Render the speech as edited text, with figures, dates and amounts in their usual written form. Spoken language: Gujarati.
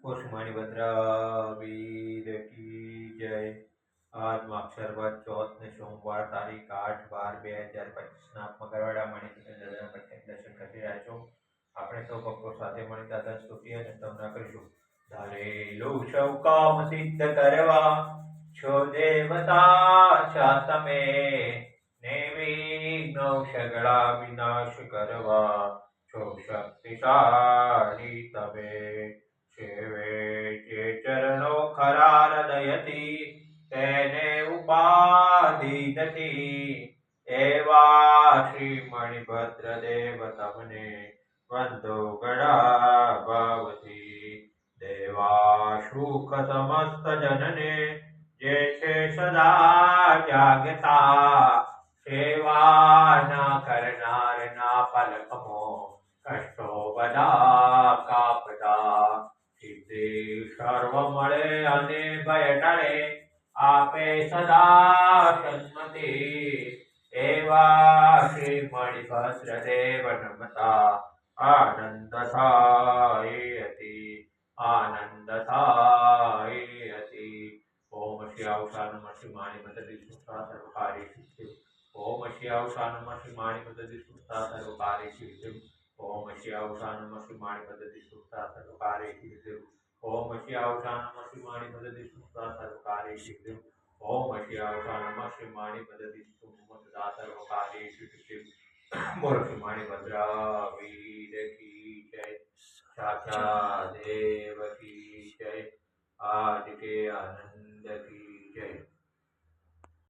कुसुमणि भद्रा वीर की जय। आज अक्षर वध चौथ ने सोमवार तारीख 8/12/2025 મગરવાડા મણિપુર દાદા પ્રત્યક્ષ દર્શન કરી રહ્યા છો। આપણે સૌ ભક્તો સાથે મળી દાદા સ્તુતિ અને સ્તવના કરીશું। ધારેલું સૌ કામ સિદ્ધ કરવા છો દેવતા છા તમે, નિર્વિઘ્ન સગળા વિનાશ કરવા છો શક્તિશાળી તમે। સેવે જે ચરણો ખરા હૃદયથી તેને ઉપાધિ નથી, એવા શ્રી મણિભદ્ર દેવ તમને વંદો ગળા ભાવથી। દેવા સુખ સમસ્ત જનને જે છે સદા જાગતા, સેવા ના કરનાર ના પલકમો કષ્ટો બધા કાપતા। સિદ્ધિ સર્વ મળે અને ભય ટળે, આપે સદા સન્મતિ, એવા શ્રી મણિભદ્ર દેવ નમતા આનંદ થાય અતિ, આનંદ થાય અતિ। ઓમ શ્યાવશા નમઃ શ્રી મણિભદ્ર દિશુસ્તા સર્વકારી સિદ્ધિ। ઓમ શ્યાવશા નમઃ શ્રી મણિભદ્ર દિશુસ્તા સર્વકારી સિદ્ધિ। ओम श्यावशा नमः श्री मणिभद्र दिशुस्ता सर्वकारे सिद्धिं। ओम श्यावशा नमः श्री मणिभद्र दिशुस्ता सर्वकारे सिद्धिं। ओम श्यावशा नमः श्री मणिभद्र दिशुस्ता सर्वकारे सिद्धिं। बोल श्री मणिभद्र वीर की जय। साक्षात्